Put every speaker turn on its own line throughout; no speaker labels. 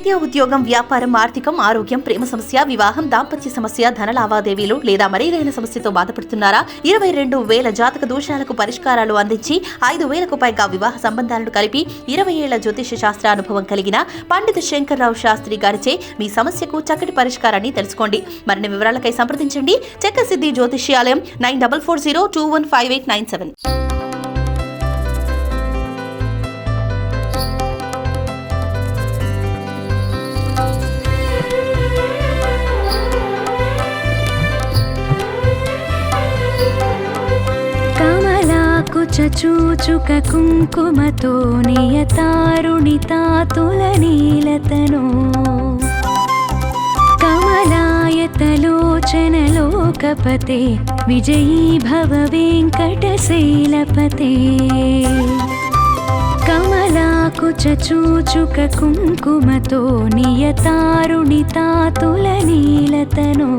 విద్య, ఉద్యోగం, వ్యాపారం, ఆర్థికం, ఆరోగ్యం, ప్రేమ సమస్య, వివాహం, దాంపత్య సమస్య, ధన లావాదేవీలు లేదా మరేదైనా సమస్యతో బాధపడుతున్నారా? 22,000 జాతక దోషాలకు పరిష్కారాలు అందించి 5,000కు పైగా వివాహ సంబంధాలను కలిపి 20 ఏళ్ల జ్యోతిష శాస్త్ర అనుభవం కలిగిన పండిత శంకర్రావు శాస్త్రి గారిచే మీ సమస్యకు చక్కటి పరిష్కారాన్ని తెలుసుకోండి. మరిన్ని వివరాలకై సంప్రదించండి. చక్కసిద్ధి జ్యోతిష్యాలయం 9440215897.
చూచుక కుంకుమతో నియతారుణితాతులనీలతనో కమలాయతలోచనలోకపతే విజయీ భవ వెంకటశైలపతే. కమలాకుచూచుక కుంకుమతో నియతారుణితాతులనీలతనో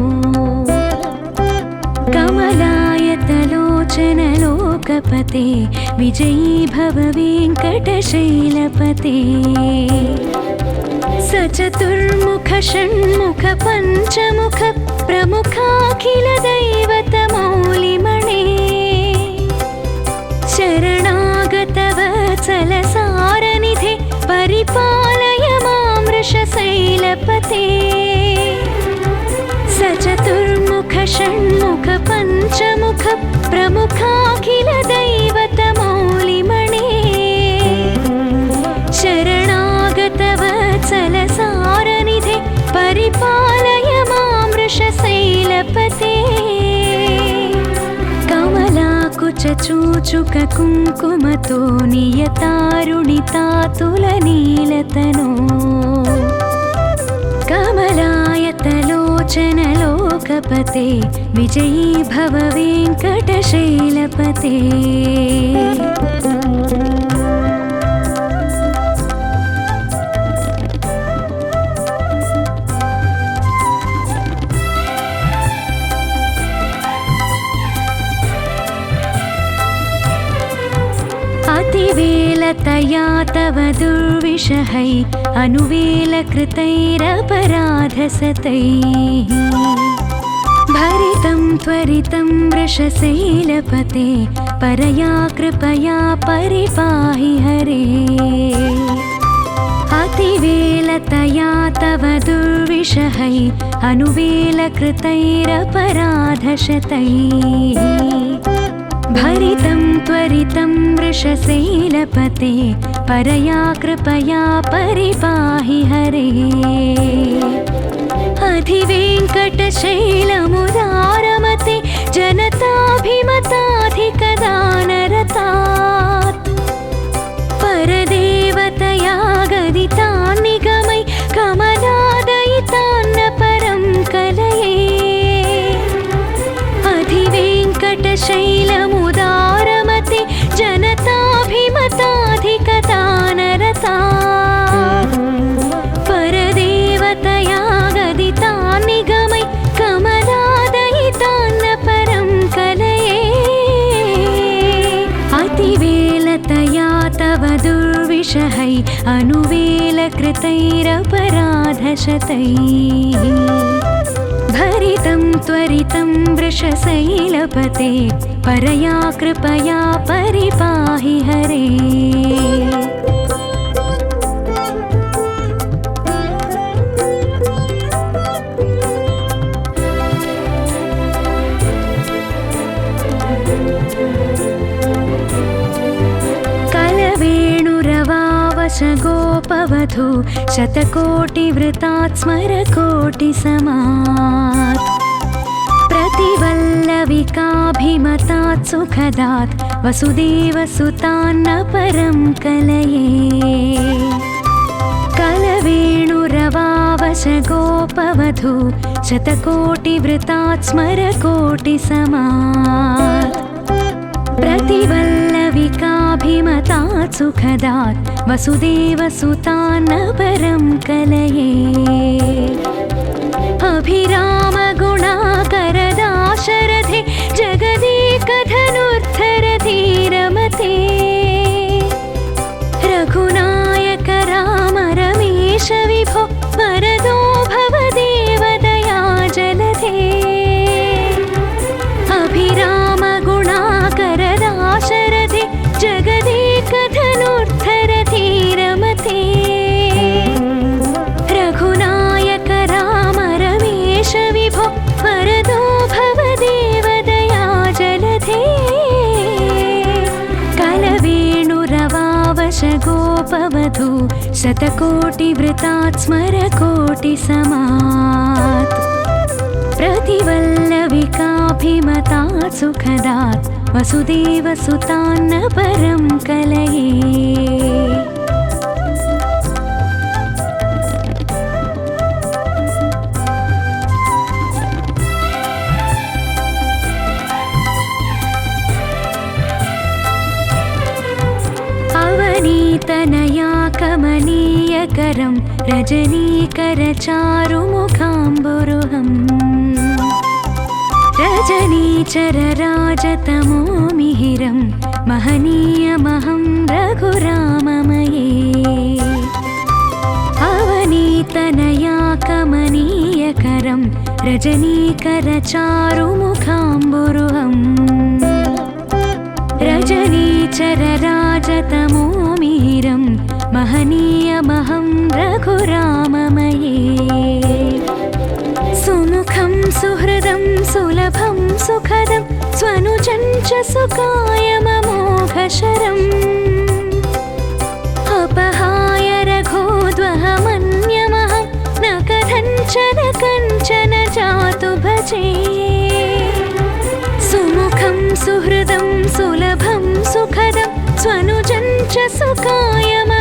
కమలాయతలోచనలోకపతే విజయీ భవ వెంకటశైలపతే. సచతుర్ముఖ షణ్ముఖ పంచముఖ ప్రముఖాఖిల దైవత మౌలిమణే శరణాగత వత్సల సారనిధే పరిపాలయ మాం వృషశైలపతే. సచతుర్ముఖ షణ్ముఖ పంచముఖ ప్రముఖాఖిల దైవత మౌలిమణే శరణాగత వత్సల సారనిధే పరిపాలయ మాం వృషశైలపతే. కమలాకుచూచుక కుంకుమతో నియతారుణితాతులనీలతనో కమలాయతలోచనలోకపతే విజయీ భవ వెంకటశైలపతే. अतिवेलतया तव दुर्विषहै अनुवेलकृतैरपराधसतैः भरितं त्वरितं वृषशैलपते परया कृपया परिपाहि हरे. अतिवेलतया तव दुर्विषहै अनुवेलकृतैरपराधशतैः भरितं त्वरितं वृषशैलपते परया कृपया परिपाहि हरे. अधिवेङ्कटशैलमुदारमते जनताभिमताधिकदानरतात् परदेवतया गदितान्निगमै कमलादयितान्न परं कलये. अधिवेङ्कटशैलमुदारमते जनताभिमताधिकदानरतात् परदेवतया गदितान्निगमै कमलादयितान्न परं कलये. अतिवेलतया तव दुर्विषहै अनुवेलकृतैरपराधशतैः भरितं त्वरितं वृषशैलपते परया कृपया परिपाहि हरे. कलवेणुरवावश गोपवधू शतकोटिवृतात् स्मरकोटिसमात् प्रतिवल्लविकाभिमतात् सुखदात् वसुदेवसुतान्न परं कलये. कलवेणुरवावश गोपवधू शतकोटिवृतात् स्मरकोटिसमात् प्रतिवल्लविकाभिमतात् सुखदात् वसुदेवसुतान्न परं कलये. अभिरामगुणाकरदाशरथे जगदेकधनुर्धरधीरमते रघुनायक राम रमेश विभो गोपवधू शतकोटिवृतात् स्मरकोटिसमात् प्रतिवल्लविकाभिमतात् सुखदात् वसुदेवसुतान्न परं कलये अवनीतनया कमनीयकरं रजनीकरचारुमुखाम्बुरुहम् रजनीचरराजतमो मिहिरं महनीयमहं रघुराममये अवनीतनया कमनीयकरं रजनीकरचारुमुखाम्बुरुहम् रजनीचरराजतमो मिहिरं महनीयमहं रघुराममये सुमुखं सुहृदं सुलभं सुखदं स्वनुजं च सुकायममोघशरम् अपहाय रघोद्वहमन्यमहं न कथञ्चन कञ्चन जातु भजे सुमुखं सुहृदं सुलभं सुखदं स्वनुजं च सुकायममोघशरम्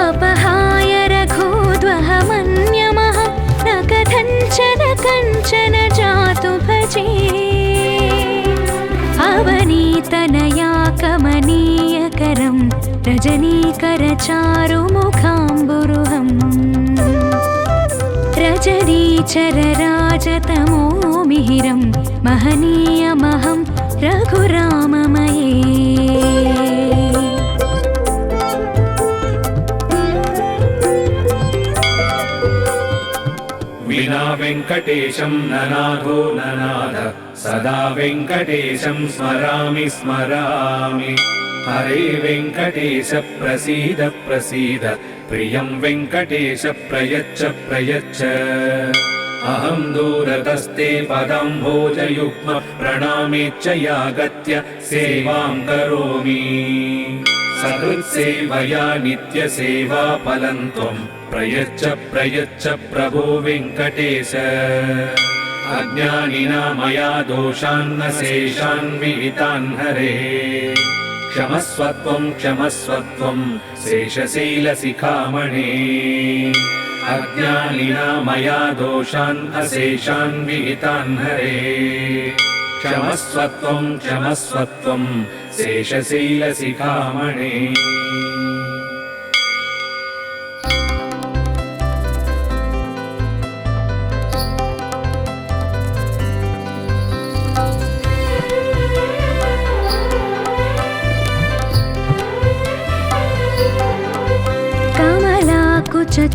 अपहाय रघोद्वहमन्यमहं न कथञ्चन कञ्चन जातु भजे अवनीतनया कमनीयकरं रजनीकरचारुमुखाम्बुरुहम् रजनीचरराजतमो मिहिरं महनीयमहं रघुराममये
विना वेङ्कटेशं ननाथो ननाथ सदा वेङ्कटेशं स्मरामि स्मरामि हरे वेङ्कटेश प्रसीद प्रसीद प्रियं वेङ्कटेश प्रयच्छ प्रयच्छ अहं दूरतस्ते पदाम्भोजयुग्म प्रणामेच्च यागत्य सेवां करोमि सकृत्सेवया नित्यसेवाफलं त्वं प्रयच्छ प्रयच्छ प्रभो वेङ्कटेश अज्ञानिना मया दोषान्न शेषान् विहितान् हरे क्षमस्वत्वं क्षमस्वत्वं शेषशैलशिखामणे अज्ञानिना मया दोषान् अशेषान् विहितान् हरे क्षमस्वत्वं क्षमस्वत्वं शेषशैलशिखामणे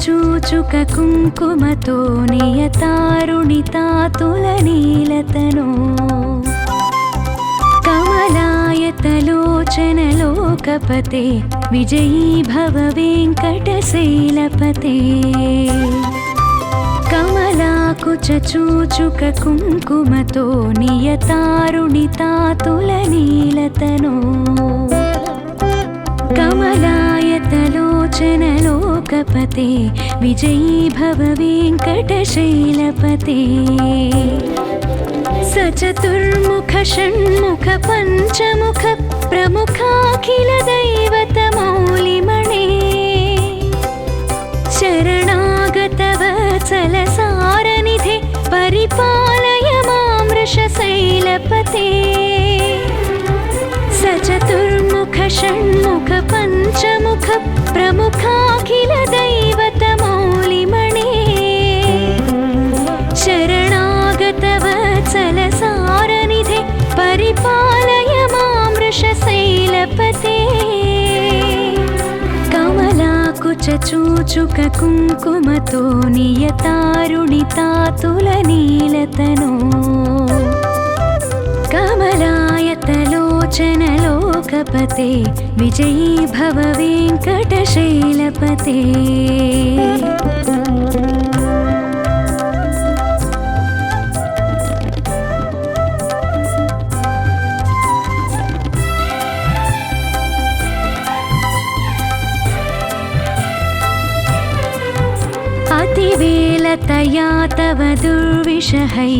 चूचुक कुङ्कुमतो नियतारुणितातुलनीलतनो कमलायतलोचनलोकपते विजयी भव वेङ्कटशैलपते कमलाकुचूचुक कुङ्कुमतो नियतारुणितातुलनीलतनो कमलायतलोचनलोकपते विजयी भव वेङ्कटशैलपते सचतुर्मुख षण्मुख पञ्चमुख प्रमुखाखिल दैवतमौलिमणे शरणागतवत्सलसारनिधे परिपालय मां वृषशैलपते सचतुर्मुख षण्मुख पञ्चमुख प्रमुखाखिल दैवतमौलिमणे शरणागतवत्सलसारनिधे परिपालय मां वृषशैलपते कमलाकुचूचुक कुङ्कुमतो नियतारुणितातुलनीलतनो कमलायतलोचनलोकपते विजयी भव वेङ्कटशैलपते अतिवेलतया तव दुर्विषहै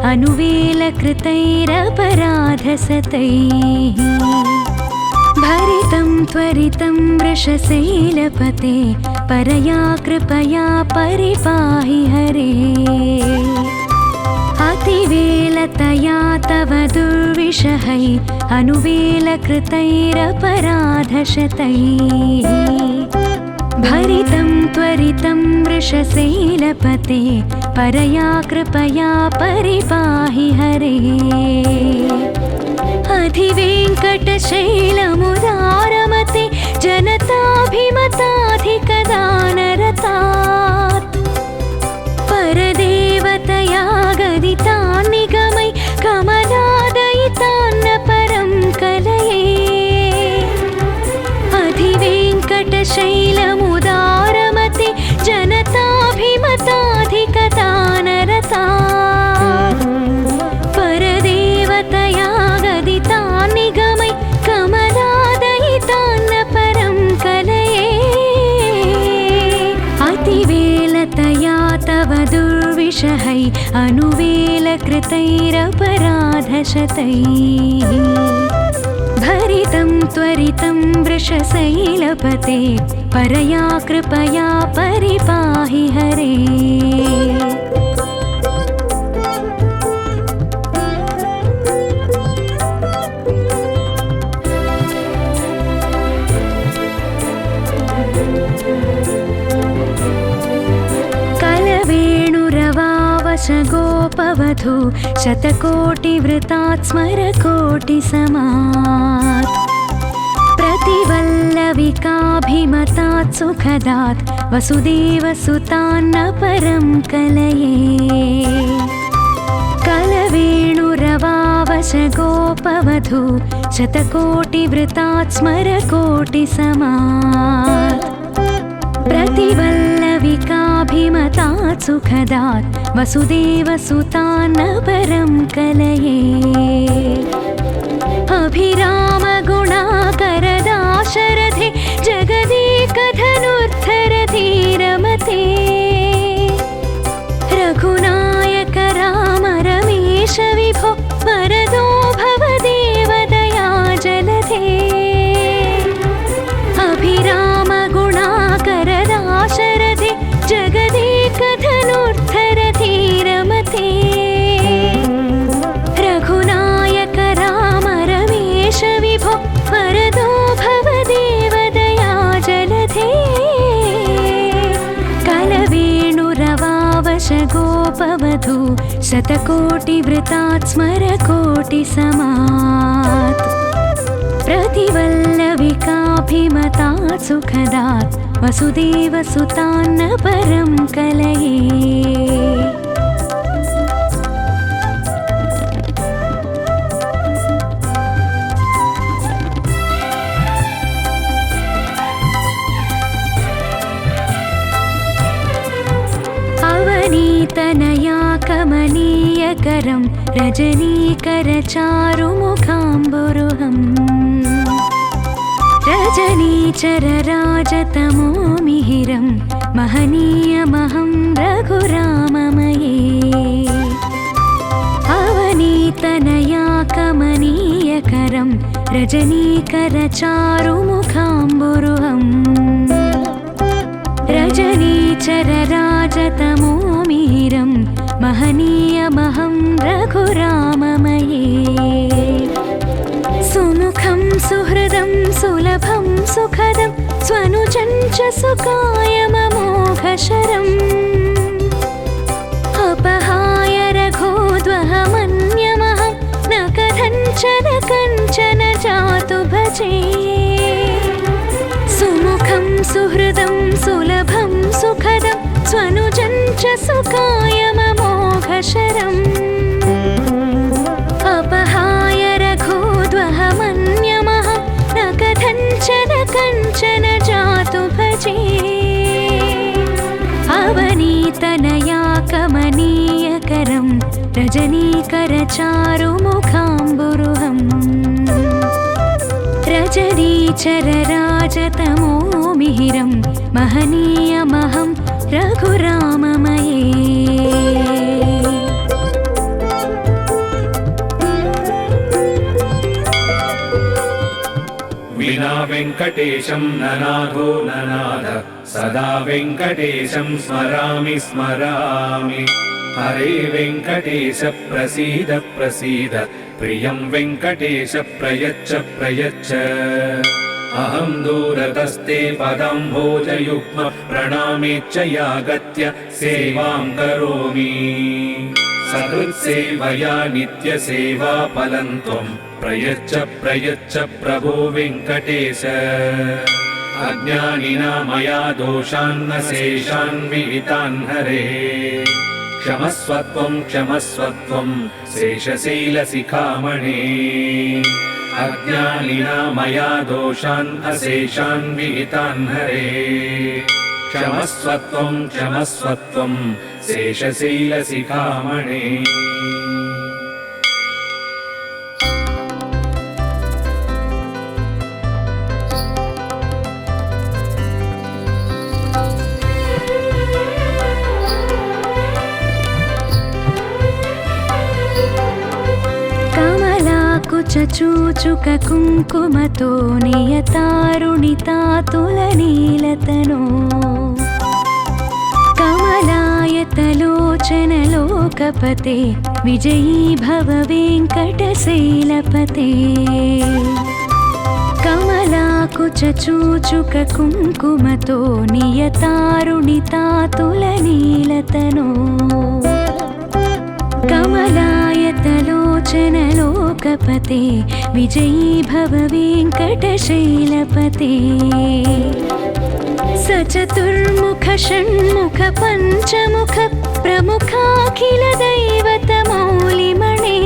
अनुवेलकृतैरपराधसतैः भरितं त्वरितं वृषशैलपते परया कृपया परिपाहि हरे अतिवेलतया तव दुर्विषहै अनुवेलकृतैरपराधशतैः भरितं त्वरितं वृषशैलपते परया कृपया परिपाहि हरे अधिवेङ्कटशैलमुदारमते जनताभिमताधिकदानरतात् परदेवतया गदितान् निगमै कमलादयितान्न परं कलये अधिवेङ्कटशैलमुदारमते जनताभिमताधिकदानरतात् परदेवतया गदितान् निगमै कमलादयितान्न परं कलये अतिवेलतया तव दुर्विषहै अनुवेलकृतैरपराधशतैः भरितं त्वरितं वृषशैलपते परया कृपया परिपाहि हरे गोपवधू शतकोटिवृतात् स्मरकोटिसमात् प्रतिवल्लविकाभिमतात् सुखदात् वसुदेवसुतान्न परं कलये कलवेणुरवावशगोपवधू शतकोटिवृतात् स्मरकोटिसमात् प्रतिवल्लविकाभिमतात् सुखदात् वसुदेवसुतान्न परं कलये अभिरामगुणाकरदाशरथे जगदेकधनुर्धरधीरमते रघुनायक राम रमेश विभो वरदो भवदेवदया जलधे अभिरामगुणाकरदाशरथे जगदेकधनुर्धरधीरमते रघुनायक राम रमेश विभो वरदो भवदेवदया जलधे कलवेणुरवावशगोपवधू शतकोटिवृतात् स्मरकोटिसमात् प्रतिवल्लविकाभिमतात् सुखदात् वसुदेवसुतान्न परं कलये अवनीतनया कमनीयकरं रजनीकरचारुमुखाम्बुरुहम् रजनीचरराजतमो मिहिरं महनीयमहं रघुराममये अवनीतनया कमनीयकरं रजनीकरचारुमुखाम्बुरुहम् रजनीचरराजतमो मिहिरं महनीयमहं रघुराममये सुमुखं सुहृदं सुलभं सुखदं स्वनुजं च सुकायममोघशरम् अपहाय रघोद्वहमन्यमहं न कथञ्चन कञ्चन जातु भजे सुमुखं सुहृदं सुलभं सुखदं स्वनुजं च सुकायममोघशरम् अपहाय रघोद्वहमन्यमहं न कथञ्चन कञ्चन जातु भजे अवनीतनया कमनीयकरं रजनीकरचारुमुखाम्बुरुहम् रजनीचरराजतमो मिहिरं महनीयमहं रघुराममये
विना वेङ्कटेशं ननाथो ननाथ सदा वेङ्कटेशं स्मरामि स्मरामि हरे वेङ्कटेश प्रसीद प्रसीद प्रियं वेङ्कटेश प्रयच्छ प्रयच्छ अहं दूरतस्ते पदाम्भोजयुग्म प्रणामेच्छयागत्य सेवां करोमि सकृत्सेवया नित्यसेवा फलं त्वं प्रयच्छ प्रयच्छ प्रभो वेङ्कटेश अज्ञानिना मया दोषान्न शेषान् विहितान् हरे क्षमस्वत्वं क्षमस्वत्वं शेषशैलशिखामणे अज्ञानिना मया दोषान् अशेषान् विहितान् हरे क्षमस्वत्वं क्षमस्वत्वं शेषशैलशिखामणे
चूचुक कुङ्कुमतो नियतारुणितातुलनीलतनो कमलायतलोचनलोकपते विजयी भव वेङ्कटशैलपते कमलाकुचूचुक कुङ्कुमतो नियतारुणितातुलनीलतनो कमलायतलोचनलोकपते विजयी भव वेङ्कटशैलपते सचतुर्मुख षण्मुख पञ्चमुख प्रमुखाखिल दैवतमौलिमणे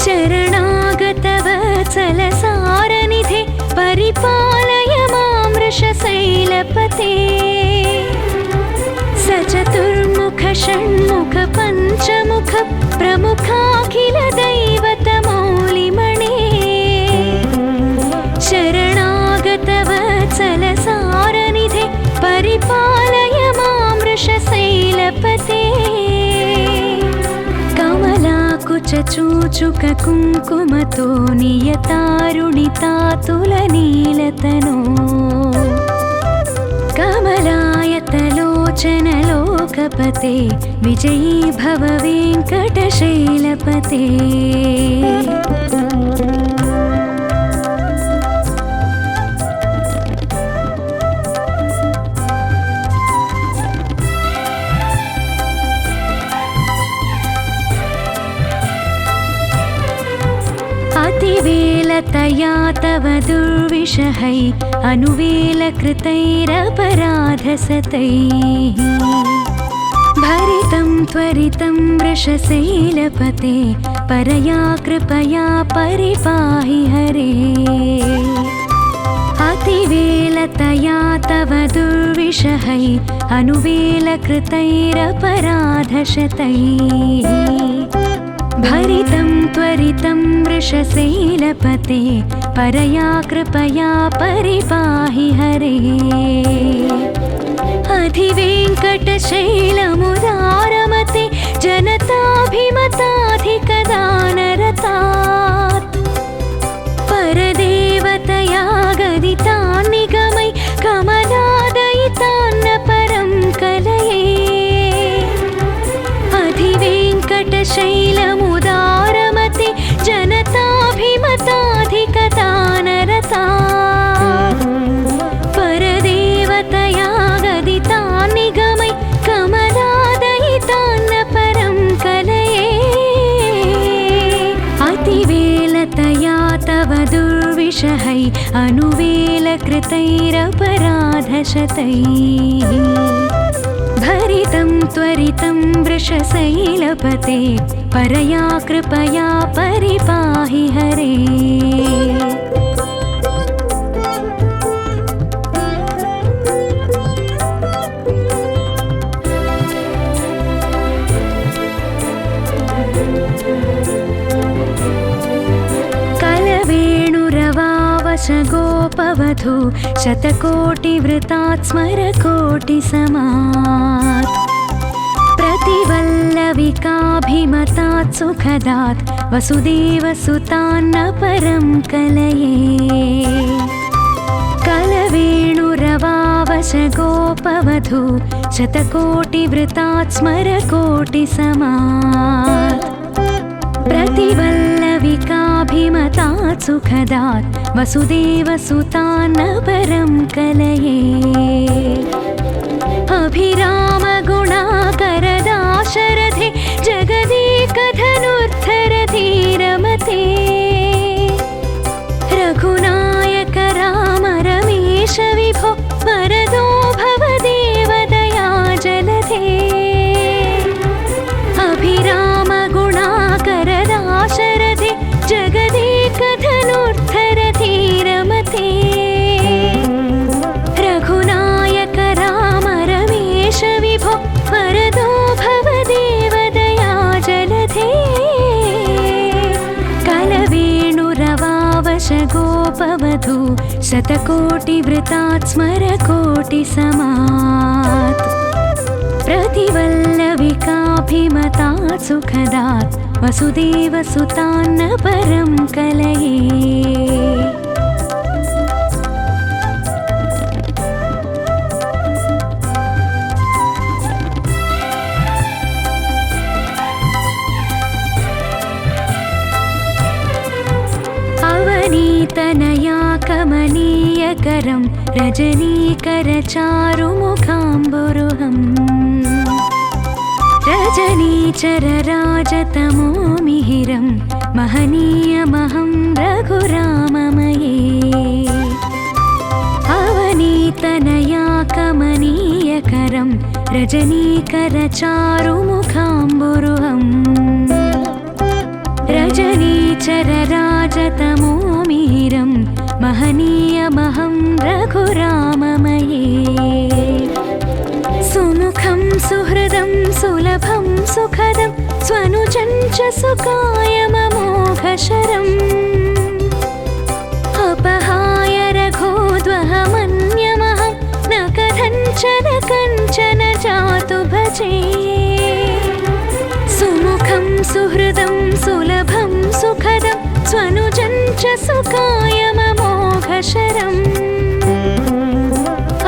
शरणागतवत्सलसारनिधे परिपालय मां वृषशैलपते सचतुर्मुख षण्मुख पञ्चमुख प्रमुखाखिल दैवतमौलिमणे शरणागतवत्सलसारनिधे परिपालय मां वृषशैलपते कमलाकुचूचुक कुङ्कुमतो नियतारुणितातुलनीलतनो कमलायतलोचनलोकपते विजयी भव वेङ्कटशैलपते अतिवेलतया तव दुर्विषहै अनुवेलकृतैरपराधसतैः भरितं त्वरितं वृषशैलपते परया कृपया परिपाहि हरे अतिवेलतया तव दुर्विषहै अनुवेलकृतैरपराधशतैः भरितं त्वरितं वृषशैलपते परया कृपया परिपाहि हरे अधिवेङ्कटशैलमुदारमते जनताभिमताधिकदानरतात् परदेवतया गदितान् निगमै कमलादयितान्न परं कलये अधिवेङ्कटशैलमुदारमते जनताभिमताधिकदानरतात् परदेवतया गदितान् निगमै कमलादयितान्न परं कलये अतिवेलतया तव दुर्विषहै अनुवेलकृतैरपराधशतैः भरितं त्वरितं वृषशैलपते परया कृपया परिपाहि हरे कलवेणुरवावश गोपवधू गोपवधू शतकोटिवृतात् स्मरकोटिसमात् प्रतिवल्लविकाभिमतात् सुखदात् वसुदेवसुतान्न परं कलये कलवेणुरवावश गोपवधू शतकोटिवृतात् स्मरकोटिसमात् प्रतिवल्लविकाभिमतात् सुखदात् वसुदेवसुतान्न परं कलये अभिरामगुणाकरदाशरथे जगदेकधनुर्धरधीरमते रघुनायक राम रमेश विभो वरदो भवदेवदया जलधे अभिरामगुणाकरदाशरथे जगदेकधनुर्धरधीरमते रघुनायक राम रमेश विभो वरदो भवदेवदया जलधे कलवेणुरवावश गोपवधू शतकोटिवृतात् स्मरकोटिसमात् प्रतिवल्लविकाभिमतात् सुखदात् वसुदेवसुतान्न परं कलये अवनीतनया कमनीयकरं रजनीकरचारुमुखाम्बुरुहम् रजनीचरराजतमो मिहिरं महनीयमहं रघुराममये अवनीतनया कमनीयकरं रजनीकरचारुमुखाम्बुरुहम् रजनीचरराजतमो मिहिरं महनीयमहं रघुराममये सुमुखं सुहृदं सुलभं सुखदं स्वनुजं च सुकायममोघशरम् अपहाय रघोद्वहमन्यमहं न कथञ्चन कञ्चन जातु भजे सुमुखं सुहृदं सुलभं सुखदं स्वनुजं च सुकायममोघशरम्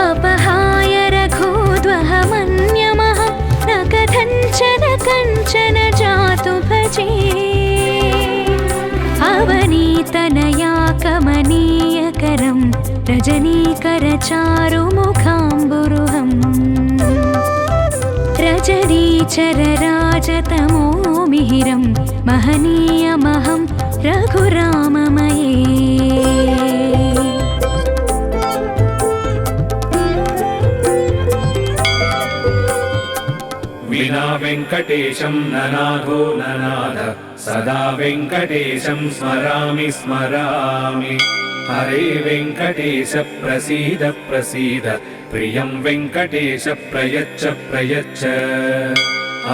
अपहाय रघोद्वहमन्यमहं न कथञ्चन कञ्चन जातु भजे अवनीतनया कमनीयकरं रजनीकरचारुमुखाम्बुरुहम् रजनीचरराजतमो मिहिरं महनीयमहं रघुराममये
विना वेङ्कटेशं ननाथो ननाथ सदा वेङ्कटेशं स्मरामि स्मरामि हरे वेङ्कटेश प्रसीद प्रसीद प्रियं वेङ्कटेश प्रयच्छ प्रयच्छ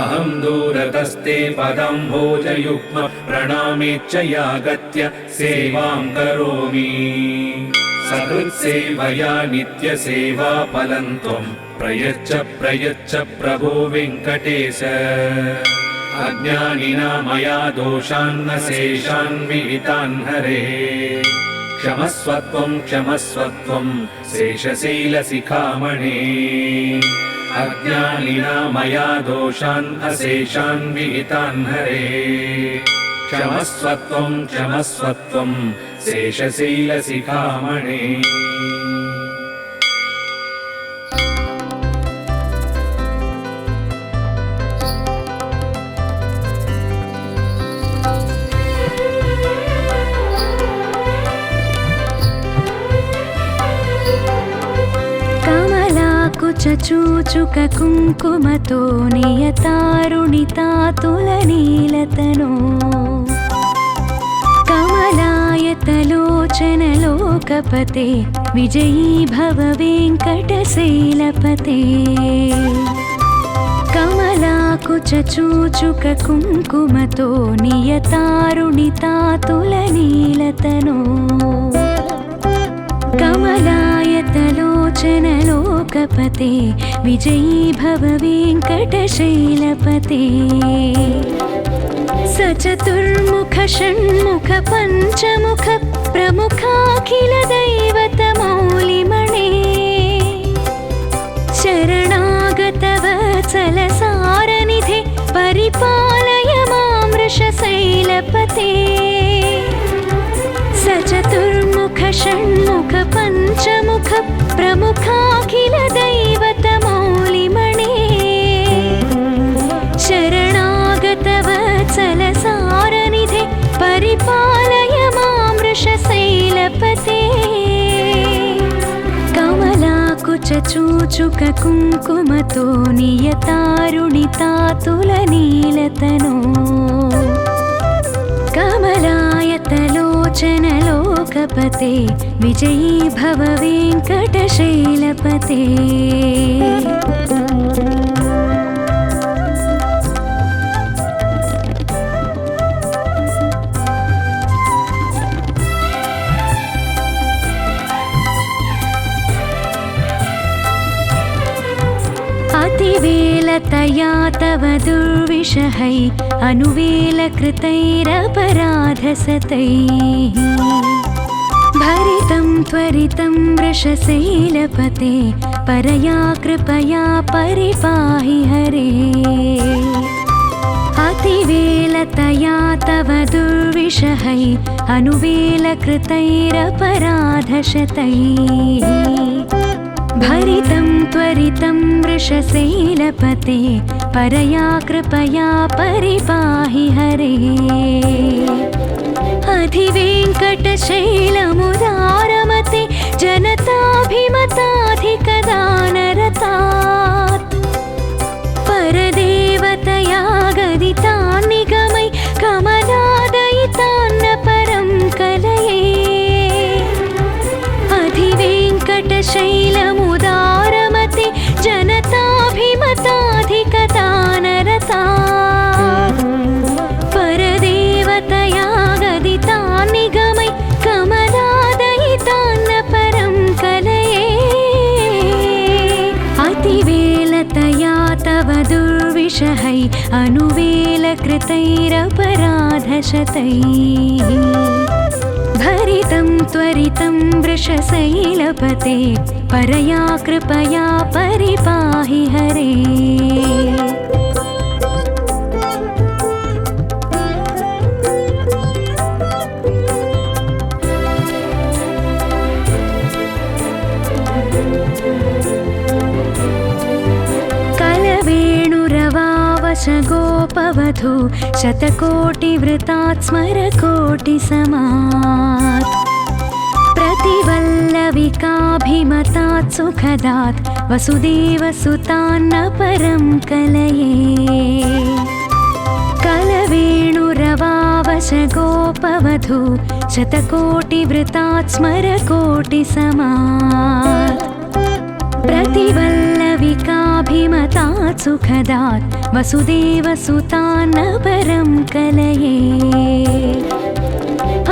अहं दूरतस्ते पदाम्भोजयुग्म प्रणामेच्च यागत्य सेवां करोमि सकृत्सेवया नित्यसेवाफलं त्वं प्रयच्छ प्रयच्छ प्रभो वेङ्कटेश अज्ञानिना मया दोषान्न शेषान् विहितान् हरे क्षमस्वत्वं क्षमस्वत्वं शेषशैलशिखामणे अज्ञानिना मया दोषान् अशेषान् विहितान् हरे क्षमस्वत्वं क्षमस्वत्वं शेषशैलशिखामणे
चूचुक कुङ्कुमतो नियतारुणितातुलनीलतनो कमलायतलोचनलोकपते विजयी भव वेङ्कटशैलपते कमलाकुचूचुक कुङ्कुमतो नियतारुणितातुलनीलतनो कमलायतलोचन लोकपते विजयी भव वेङ्कटशैलपते सचतुर्मुख षण्मुख पञ्चमुख प्रमुखाखिल दैवतमौलिमणे शरणागत वत्सल सारनिधे परिपालय मां वृषशैलपते सचतुर्मुख षण्मुख पञ्चमुख प्रमुखाखिल दैवतमौलिमणे शरणागत वत्सल सारनिधे परिपालय मां वृषशैलपते कमलाकुचूचुक कुङ्कुमतो नियतारुणितातुलनीलतनो कमलायतलोचन लोकपते विजयी भव वेङ्कटशैलपते अतिवेलतया तव दुर्विषहै अनुवेलकृतैरपराधसतैः भरितं त्वरितं वृषशैलपते परया कृपया परिपाहि हरे अतिवेलतया तव दुर्विषहै अनुवेलकृतैरपराधशतैः भरितं त्वरितं वृषशैलपते परया कृपया परिपाहि हरे अधिवेङ्कटशैलमुदारमते जनताभिमताधिकदानरतात् परदेवतया गदितान् निगमै कमलादयितान्न परं कलये अधिवेङ्कटशैलमुदारमते जनताभिमताधिकदानरतात् परदेवतया गदितान् निगमै कमलादयितान्न परं कलये अतिवेलतया तव दुर्विषहै अनुवेलकृतैरपराधशतैः भरितं त्वरितं वृषशैलपते परया कृपया परिपाहि हरे कलवेणुरवावश गोपवधू शतकोटिवृतात् स्मरकोटिसमात् प्रतिवल्लविकाभिमतात् सुखदात् वसुदेवसुतान्न परं कलये कलवेणुरवावश गोपवधू शतकोटिवृतात् स्मरकोटिसमात् प्रतिवल्लविकाभिमतात् सुखदात् वसुदेवसुतान्न परं कलये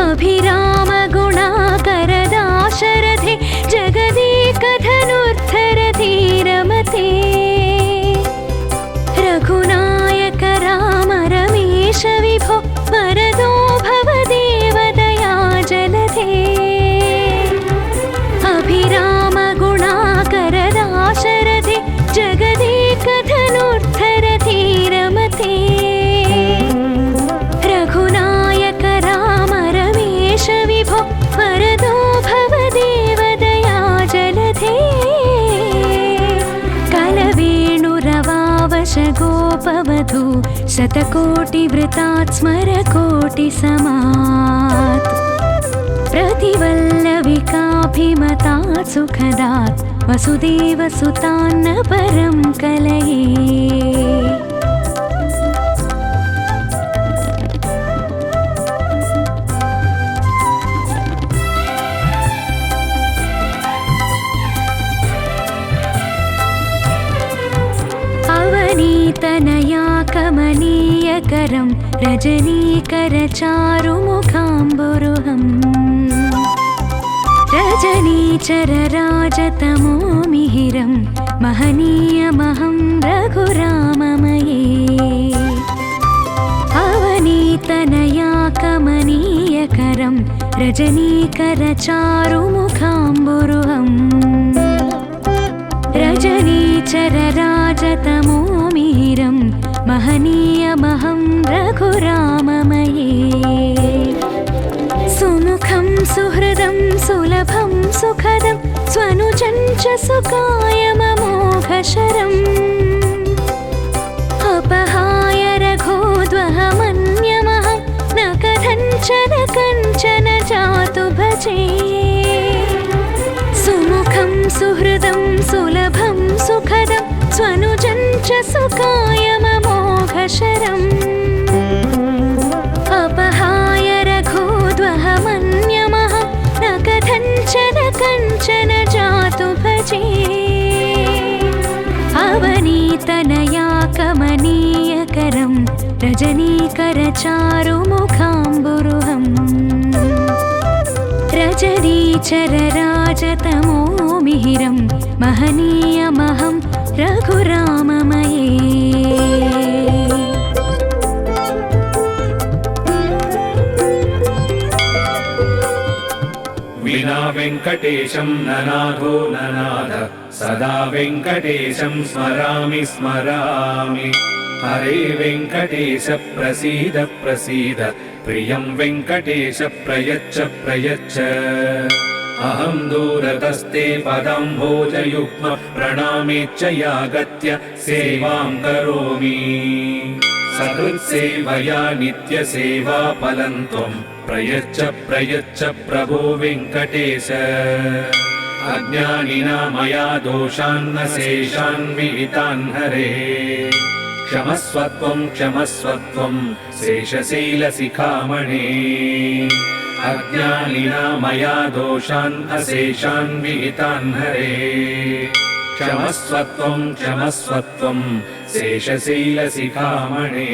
अभिरामगुणाकरदाशरथे जगदेकधनुर्धरधीरमते रघुनायक राम रमेश विभो वरदो भव देवदया जलधे अभिरामगुणाकरदाशरथे जगदेकधनुर्धरधीरमते रघुनायक राम रमेश विभो वरदो भव देवदया जलधे कलवेणुरवावश गोपवधू शतकोटिवृतात् स्मरकोटिसमात् प्रतिवल्लविकाभिमतात् सुखदात् वसुदेवसुतान्न परं कलये अवनीतनया कमनीयकरं रजनीकरचारुमुखाम्बुरुहम् रजनीचरराजतमो मिहिरं महनीयमहं रघुराममये अवनीतनया कमनीयकरं रजनीकरचारुमुखाम्बुरुहम् रजनीचरराजतमो मिहिरं महनीयमहं रघुराममये सुमुखं सुहृदं सुलभं सुखदं स्वनुजं च सुकायममोघशरम् अपहाय रघोद्वहमन्यमहं न कथञ्चन कञ्चन जातु भजे सुमुखं सुहृदं सुलभं सुखदं स्वनुजं च सुकायममोघशरम् अपहाय रघोद्वहमन्यमहं न कथञ्चन कञ्चन जातु भजे अवनीतनया कमनीयकरं रजनीकरचारुमुखाम्बुरुहम् रजनीचरराजतमो मिहिरं महनीयमहं रघुराममये
विना वेङ्कटेशं ननाथो ननाथ सदा वेङ्कटेशं स्मरामि स्मरामि हरे वेङ्कटेश प्रसीद प्रसीद प्रियं वेङ्कटेश प्रयच्छ प्रयच्छ अहं दूरतस्ते पदाम्भोजयुग्म प्रणामेच्च यागत्य सेवां करोमि सकृत्सेवया नित्यसेवाफलं त्वं प्रयच्छ प्रयच्छ प्रभो वेङ्कटेश अज्ञानिना मया दोषान्न शेषान् विहितान् हरे क्षमस्वत्वं क्षमस्वत्वं शेषशैलशिखामणे अज्ञानिना मया दोषान् अशेषान् विहितान् हरे क्षमस्वत्वं क्षमस्वत्वं शेषशैलशिखामणे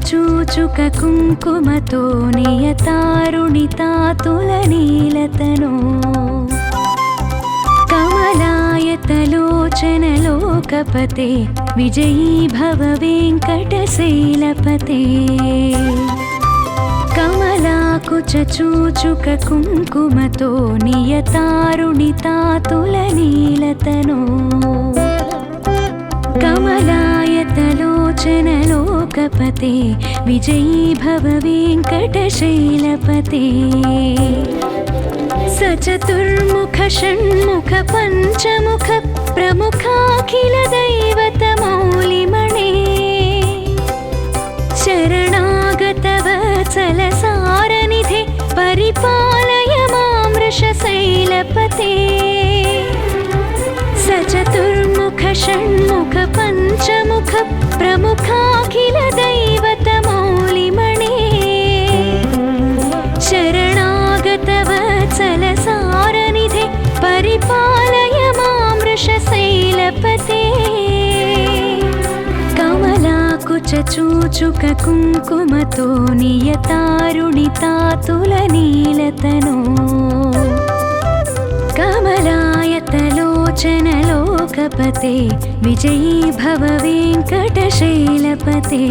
चूचुक कुङ्कुमतो नियतारुणितातुलनीलतनो कमलायतलोचनलोकपते विजयी भव वेङ्कटशैलपते कमलाकुचूचुक कुङ्कुमतो नियतारुणितातुलनीलतनो कमलायतलोचनलोकपते विजयी भव वेङ्कटशैलपते सचतुर्मुख षण्मुख पञ्चमुख प्रमुखाखिल दैवतमौलिमणे शरणागतवत्सलसारनिधे परिपालय मां वृषशैलपते सचतुर्मुख षण्मुख पञ्चमुख प्रमुखाखिल दैवतमौलिमणे शरणागतवत्सलसारनिधे परिपालय मां वृषशैलपते कमलाकुचूचुक कुङ्कुमतो नियतारुणितातुलनीलतनो कमलायतलोचनलोकपते विजयी भव वेङ्कटशैलपते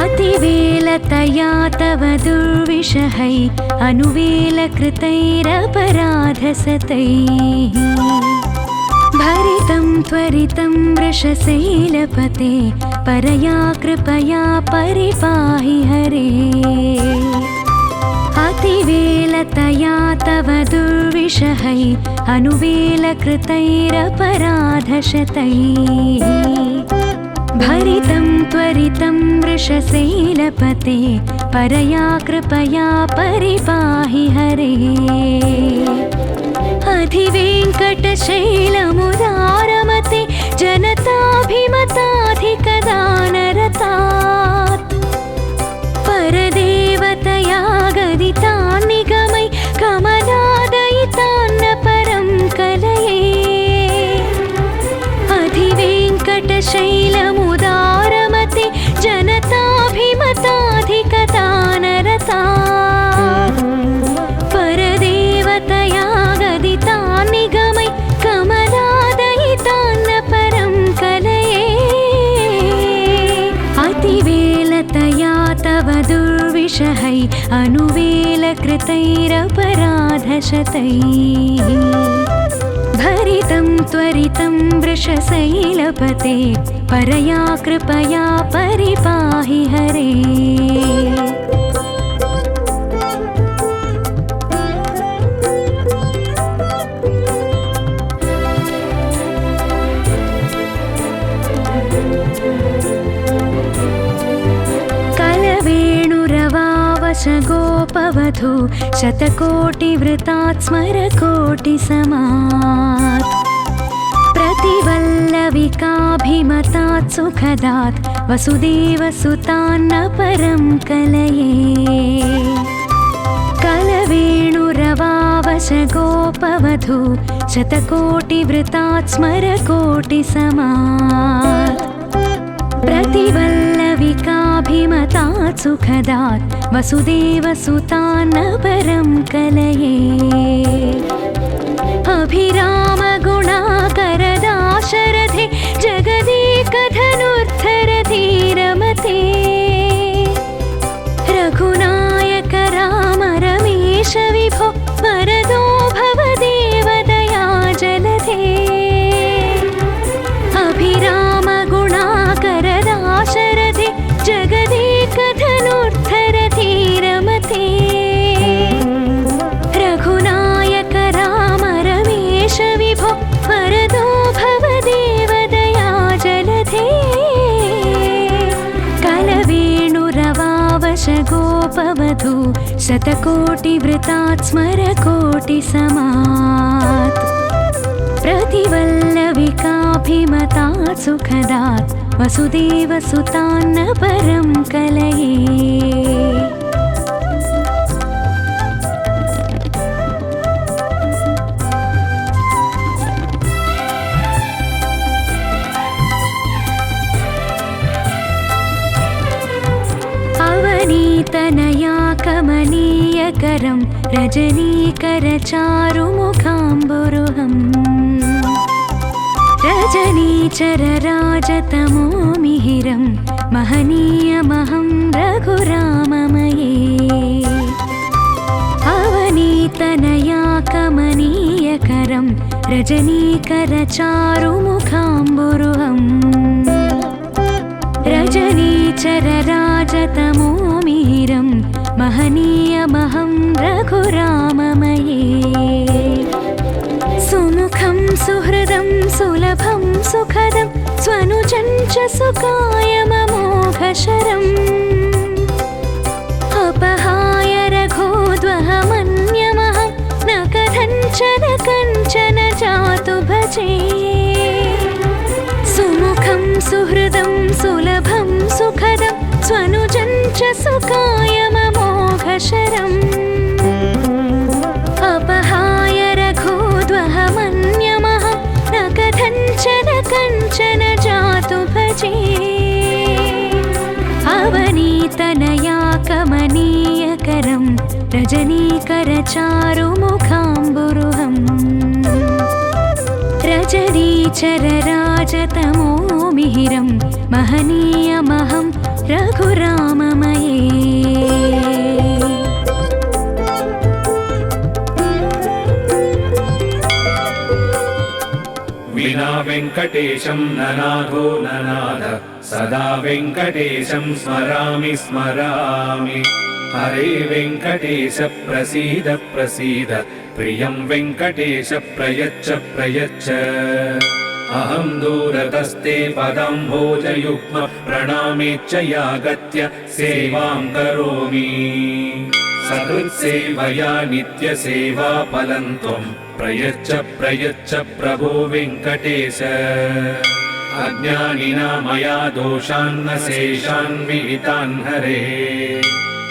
अतिवेलतया तव दुर्विषहै अनुवेलकृतैरपराधसतैः भरितं त्वरितं वृषशैलपते परया कृपया परिपाहि हरे अतिवेलतया तव दुर्विषहै अनुवेलकृतैरपराधशतैः भरितं त्वरितं वृषशैलपते परया कृपया परिपाहि हरे अधिवेङ्कटशैलमुदारमते जनताभिमताधिकदानरतात् परदेवतया गदितान् निगमै कमलादयितान्न परं कलये अधिवेङ्कटशैलमुदारमते जनताभिमताधिकदानरतात् परदेवतया गदितान् निगमै कमलादयितान्न परं कलये अतिवेलतया तव दुर्विषहै अनुवेलकृतैरपराधशतैः भरितं त्वरितं वृषशैलपते परया कृपया परिपाहि हरे गोपवधू शतकोटिवृतात् स्मरकोटिसमात् प्रतिवल्लविकाभिमतात् सुखदात् वसुदेवसुतान्न परं कलये कलवेणुरवावशगोपवधू शतकोटिवृतात् स्मरकोटिसमात् प्रतिवल्लविकाभिमतात् सुखदात् वसुदेवसुतान्न परं कलये अभिरामगुणाकरदाशरथे जगदेकधनुर्धरधीरमते रघुनायक राम रमेश विभो वरदो भवदेवदया जलधे अभिरामगुणाकरदाशरथे जगदेकधनुर्धरधीरमते रघुनायक राम रमेश विभो वरदो भवदेवदया जलधे कलवेणुरवावशगोपवधू शतकोटिवृतात् स्मरकोटिसमात् प्रतिवल्लविकाभिमतात् सुखदात् वसुदेवसुतान्न परं कलये अवनीतनया कमनीयकरं रजनीकरचारुमुखाम्बुरुहम् रजनीचरराजतमो मिहिरं महनीयमहं रघुराममये अवनीतनया कमनीयकरं रजनीकरचारुमुखाम्बुरुहम् रजनीचरराजतमो मिहिरं महनीयमहं रघुराममये सुमुखं सुहृदं सुलभं सुखदं स्वनुजं च सुकायममोघशरम् अपहाय रघोद्वहमन्यमहं न कथञ्चन जातु भजे सुमुखं सुहृदं सुलभं सुखदं स्वनुजं च सुकायममोघशरम् अपहाय रघोद्वहमन्यमहं न कथञ्चन जातु भजे अवनीतनया कमनीयकरं रजनीकरचारुमुखाम्बुरुहम् रजनीचरराजतमो मिहिरं महनीयमहं रघुराममये
विना वेङ्कटेशं ननाथो ननाथ सदा वेङ्कटेशं स्मरामि स्मरामि हरे वेङ्कटेश प्रसीद प्रसीद प्रियं वेङ्कटेश प्रयच्छ प्रयच्छ अहं दूरतस्ते पदम्भोजयुग्म प्रणामेच्छयागत्य सेवां करोमि सकृत्सेवया नित्यसेवा फलं त्वं प्रयच्छ प्रयच्छ प्रभो वेङ्कटेश अज्ञानिना मया दोषान्न शेषान् विहितान् हरे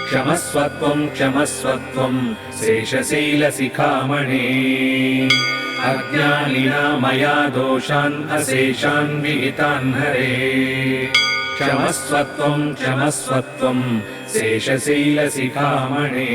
क्षमस्वत्वं क्षमस्वत्वं शेषशैलशिखामणे अज्ञानिना मया दोषान् अशेषान् विहितान् हरे क्षमस्वत्वं क्षमस्वत्वं शेषशैलशिखामणे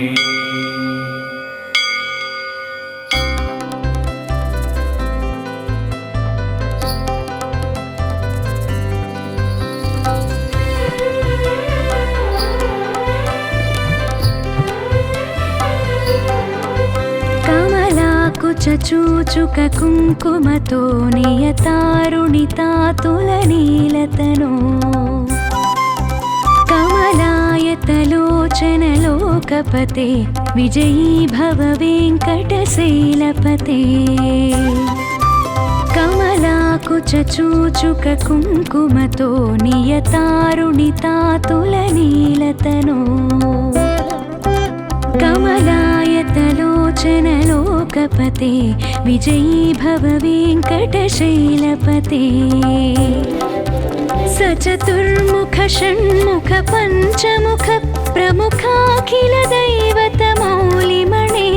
चूचुक कुङ्कुमतो नियतारुणितातुलनीलतनो कमलायतलोचनलोकपते विजयी भव वेङ्कटशैलपते कमलाकुचूचुक कुङ्कुमतो नियतारुणितातुलनीलतनो कमलायतलोचनलोकपते विजयी भव वेङ्कटशैलपते सचतुर्मुख षण्मुख पञ्चमुख प्रमुखाखिल दैवतमौलिमणे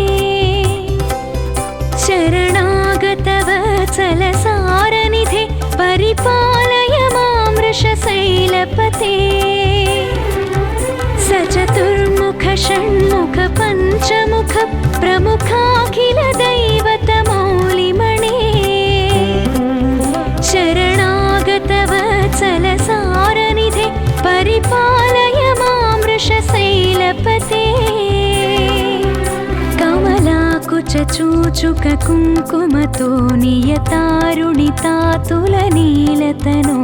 शरणागतवत्सलसारनिधे परिपालय मां वृषशैलपते सचतुर्मुख षण्मुख पञ्चमुख प्रमुखाखिल दैवतमौलिमणे शरणागतवत्सलसारनिधे परिपालय मां वृषशैलपते कमलाकुचूचुक कुङ्कुमतो नियतारुणितातुलनीलतनो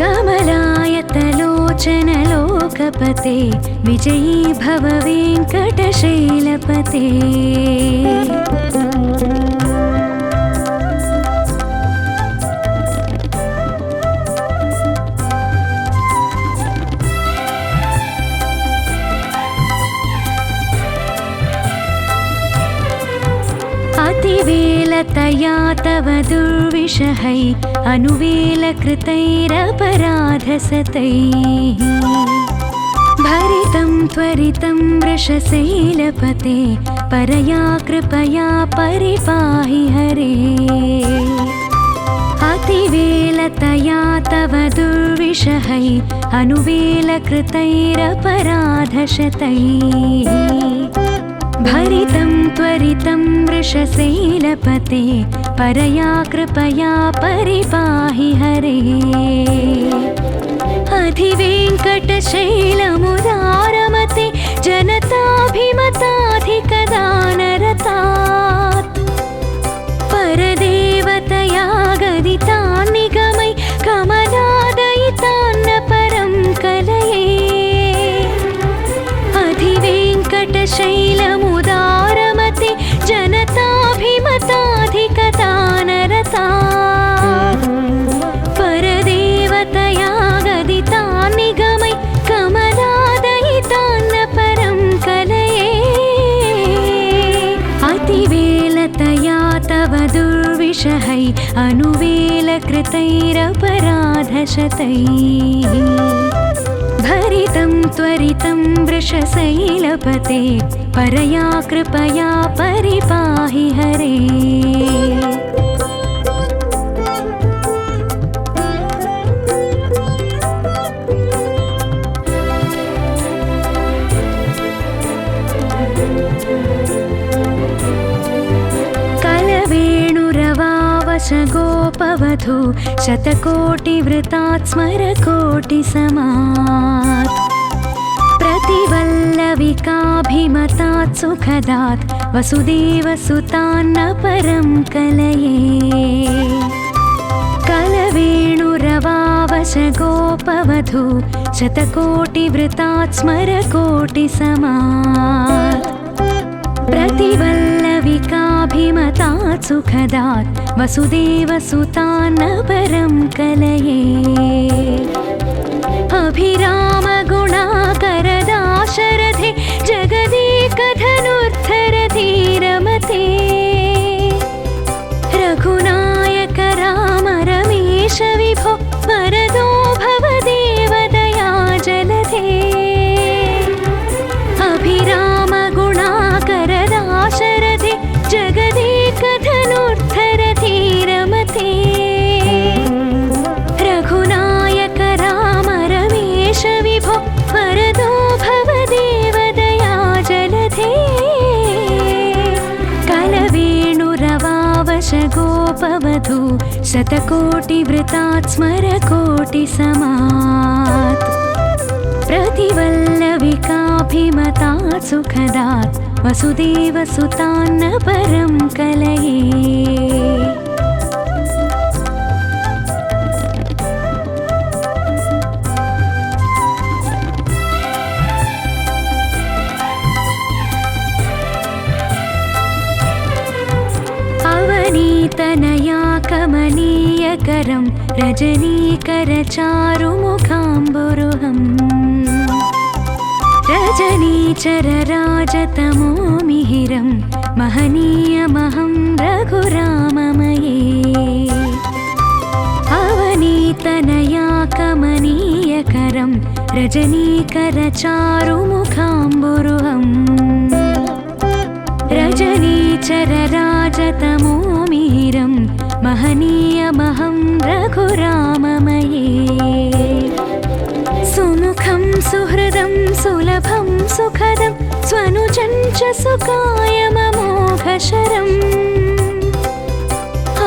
कमलायतलोचनलोकपते विजयी भव वेङ्कटशैलपते अतिवेलतया तव दुर्विषहै अनुवेलकृतैरपराधसतैः भरितं त्वरितं वृषशैलपते परया कृपया परिपाहि हरे अतिवेलतया तव दुर्विषहै अनुवेलकृतैरपराधशतैः भरितं त्वरितं वृषशैलपते परया कृपया परिपाहि हरे अधिवेङ्कटशैलमुदारमते जनताभिमताधिकदानरतात् परदेवतया गदितान् निगमै कमलादयितान्न परं कलये अधिवेङ्कटशैलमुदारमते जनताभिमताधिकदानरतात् परदेवतया गदितान् निगमै कमलादयितान्न परं कलये अतिवेलतया तव दुर्विषहै अनुवेलकृतैरपराधशतैः भरितं त्वरितं वृषशैलपते परया कृपया परिपाहि हरे कलवेणुरवावशगोपवधू शतकोटिवृतात् स्मरकोटिसमात् प्रतिवल्लविकाभिमतात् सुखदात् वसुदेवसुतान्न परं कलये कलवेणुरवावशगोपवधू शतकोटिवृतात् स्मरकोटिसमात् प्रतिवल्लविकाभिमतात् नाभिमतात् सुखदात् वसुदेवसुतान् न परं कलये अभिरामगुणाकरदाशरथे जगदेकधनुर्धरधीरमते रघुनायक राम रमेश विभो वरदो भव देवदया जलधे अभिरामगुणाकरदाशरथे जगदेकधनुर्धरधीरमते रघुनायक राम रमेश विभो वरदो भव देवदया जलधे कलवेणुरवावशगोपवधू शतकोटिवृतात् स्मरकोटिसमात् प्रतिवल्लविकाभिमतात् सुखदात् वसुदेवसुतान् न परं कलये अवनीतनया कमनीयकरं रजनीकरचारुमुखाम्बुरुहम् रजनीचरराजतमो मिहिरं महनीयमहं रघुराममये अवनीतनया कमनीयकरं रजनीकरचारुमुखाम्बुरुहम् रजनीचरराजतमो मिहिरं महनीयमहं रघुराममये सुमुखं सुहृदं सुलभं सुखदं स्वनुजं च सुकायममोघशरम्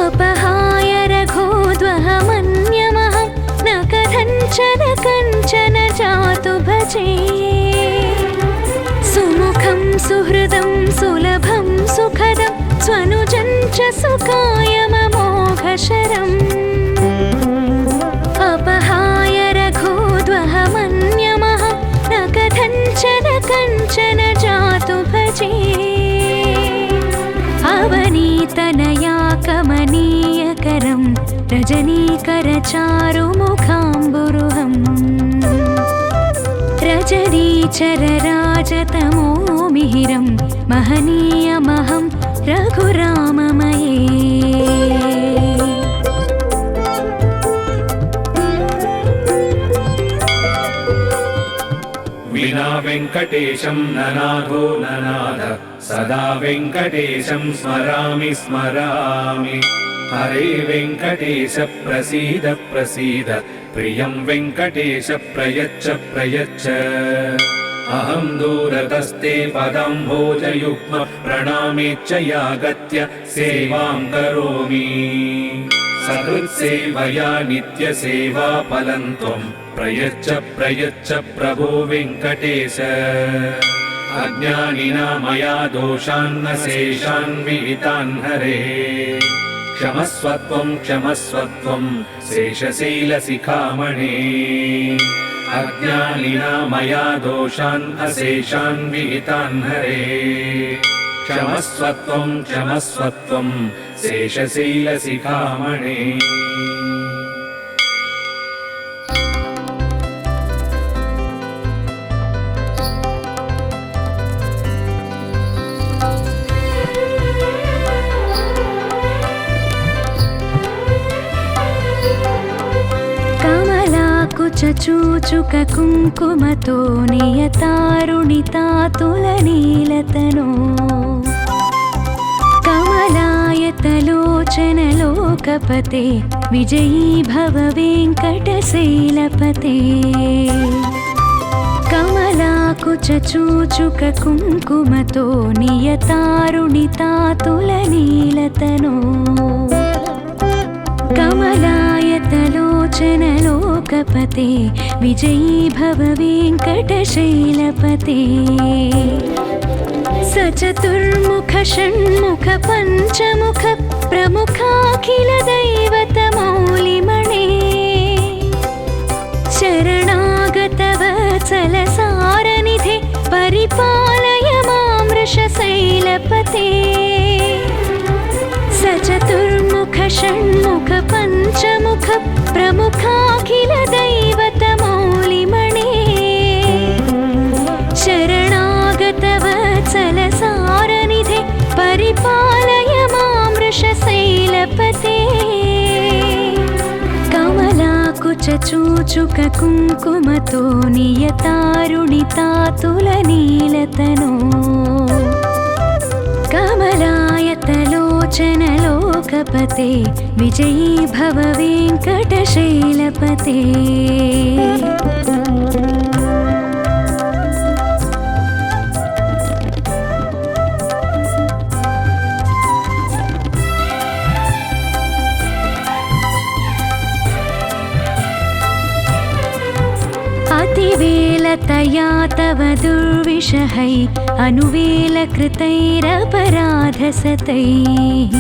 अपहाय रघोद्वहमन्यमहं न कथञ्चन जातु भजे सुमुखं सुहृदं सुलभं सुखदं स्वनुजं च सुकायममोघशरम् अपहाय रघोद्वहमन्यमहं न कथञ्चन जातु भजे अवनीतनया कमनीयकरं रजनीकरचारुमुखाम्बुरुहम् रजनीचरराजतमो मिहिरं महनीयमहं रघुराममये
विना वेङ्कटेशं ननाथो ननाथ सदा वेङ्कटेशं स्मरामि स्मरामि हरे वेङ्कटेश प्रसीद प्रसीद प्रियं वेङ्कटेश प्रयच्छ प्रयच्छ अहं दूरतस्ते पदाम्भोजयुग्म प्रणामेच्च यागत्य सेवां करोमि सकृत्सेवया नित्यसेवा फलं त्वं प्रयच्छ प्रयच्छ प्रभो वेङ्कटेश अज्ञानिना मया दोषान्न शेषान् विहितान् हरे क्षमस्वत्वं क्षमस्वत्वं शेषशैलशिखामणे अज्ञानिना मया दोषान् अशेषान् विहितान् हरे क्षमस्वत्वं क्षमस्वत्वं शेषशैलशिखामणे
चूचुक कुङ्कुमतो नियतारुणितातुलनीलतनो कमलायतलोचनलोकपते विजयी भव वेङ्कटशैलपते कमलाकुचूचुक कुङ्कुमतो नियतारुणितातुलनीलतनो कमलायतलोचनलोकपते विजयी भव वेङ्कटशैलपते सचतुर्मुख षण्मुख पञ्चमुख प्रमुखाखिल दैवतमौलिमणे शरणागत वत्सलसारनिधे परिपालय मां वृषशैलपते चतुर्मुख षण्मुख पञ्चमुख प्रमुखाखिल दैवतमौलिमणे शरणागत वत्सल सारनिधे परिपालय मां वृषशैलपते कमलाकुचूचुक कुङ्कुमतो नियतारुणितातुलनीलतनो कमलायतलोचन लोकपते विजयी भव वेङ्कटशैलपते अतिवेलतया तव दुर्विषहै अनुवेलकृतैरपराधसतैः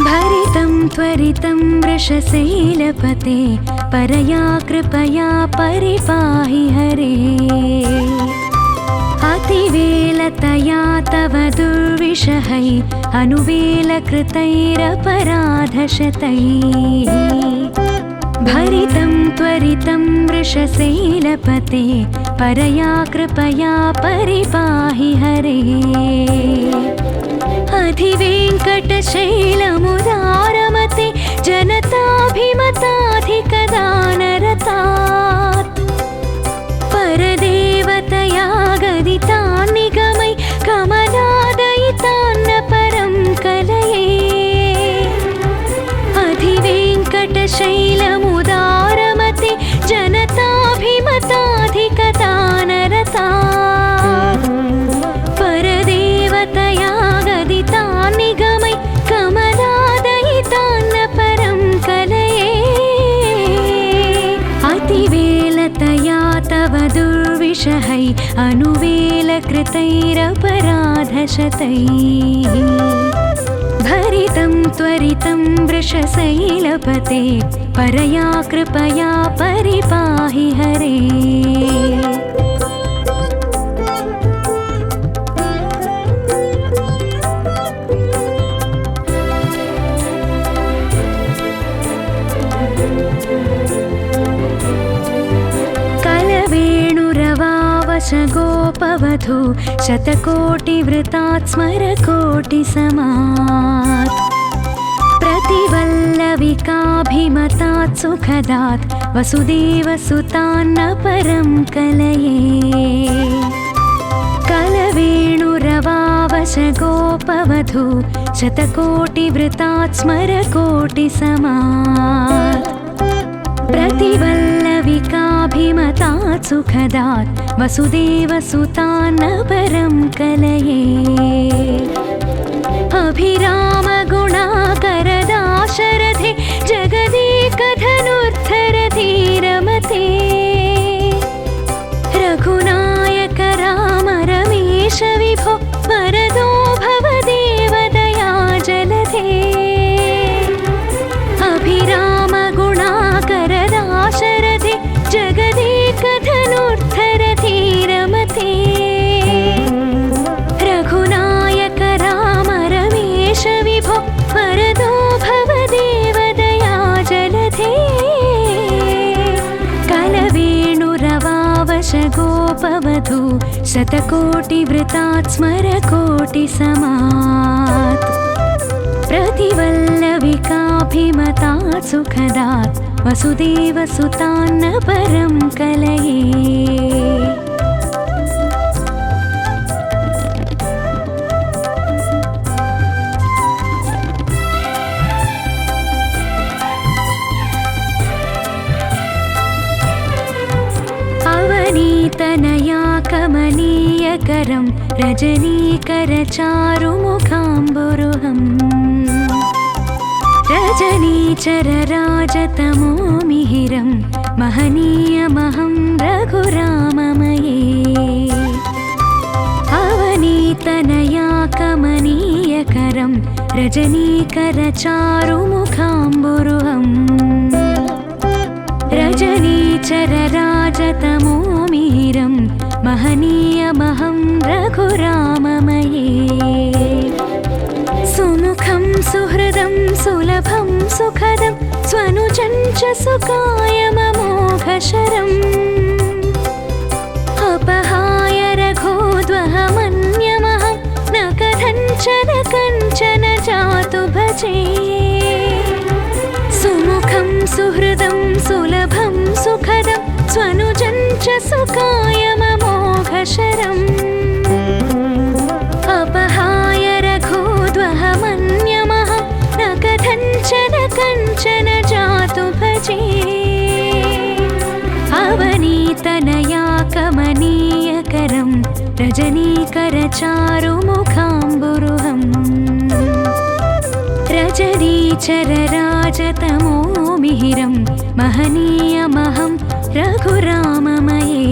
भरितं त्वरितं वृषशैलपते परया कृपया परिपाहि हरे अतिवेलतया तव दुर्विषहै अनुवेलकृतैरपराधशतैः भरितं त्वरितं वृषशैलपते परया कृपया परिपाहि हरे अधिवेङ्कटशैलमुदारमते जनताभिमताधिकदानरतात् परदेवतया गदितान्निगमै कमलादयितान्न परं कलये अधिवेङ्कटशैलमुदारमते जनताभिमताधिकदानरतात् परदेवतया गदितान्निगमै कमलादयितान्न परं कलये अतिवेलतया तव दुर्विषहै अनुवेलकृतैरपराधशतैः भरितं त्वरितं वृषशैलपते परया कृपया परिपाहि हरे कलवेणुरवावशगोपवधू शतकोटिवृतात् स्मरकोटिसमात् प्रतिवल्लविकाभिमतात् सुखदात् वसुदेवसुतान्न परं कलये कलवेणुरवावशगोपवधू शतकोटिवृतात् स्मरकोटिसमात् प्रतिवल्लविकाभिमतात् सुखदात् वसुदेवसुतान्न परं कलये अभिरामगुणाकरदाशरथे जगदेकधनुर्धरधीरमते रघुनायक राम रमेश विभो वरदो भव देवदया जलधे अभिरामगुणाकरदाशरथे जगदेकधनुर्धरधीरमते रघुनायक राम रमेश विभो वरदो भव देवदया जलधे कलवेणुरवावशगोपवधू शतकोटिवृतात् स्मरकोटिसमात् प्रतिवल्लविकाभिमतात् सुखदात् वसुदेवसुतान्न परं कलये अवनीतनया कमनीयकरं रजनीकरचारुमुखाम्बुरुहम् रजनीचरराजतमो मिहिरं महनीयमहं रघुराममये अवनीतनया कमनीयकरं रजनीकरचारुमुखाम्बुरुहम् रजनीचरराजतमो मिहिरं महनीयमहं रघुराममये सुमुखं सुह सुखदं स्वनुजं च सुकायममोघशरम् अपहाय रघोद्वहमन्यमहं न कथञ्चन जातु भजे सुमुखं सुहृदं सुलभं सुखदं स्वनुजं च सुकायममोघशरम् अपहाय रघोद्वहमन्यमहं न कथञ्चन जातु भजे अवनीतनया कमनीयकरं रजनीकरचारुमुखाम्बुरुहम् रजनीचरराजतमो मिहिरं महनीयमहं रघुराममये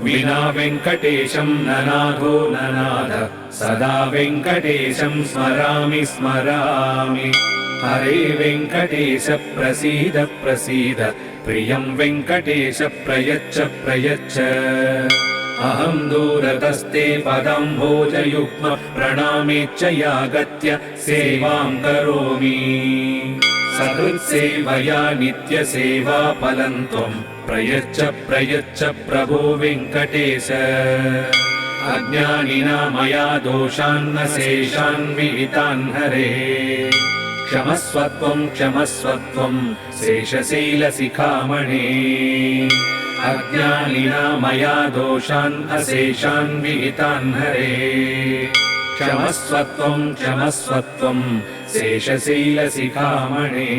विना वेङ्कटेशं ननाथो ननाथ सदा वेङ्कटेशं स्मरामि स्मरामि हरे वेङ्कटेश प्रसीद प्रसीद प्रियं वेङ्कटेश प्रयच्छ प्रयच्छ अहं दूरतस्ते पदाम्भोजयुग्म प्रणामेच्छयागत्य सेवां करोमि सकृत्सेवया नित्यसेवा फलं त्वं प्रयच्छ प्रयच्छ प्रभो वेङ्कटेश अज्ञानिना मया दोषान्न शेषान् विहितान् हरे क्षमस्वत्वं क्षमस्वत्वं शेषशैलशिखामणे अज्ञानिना मया दोषान् अशेषान् विहितान् हरे क्षमस्वत्वं क्षमस्वत्वं शेषशैलशिखामणे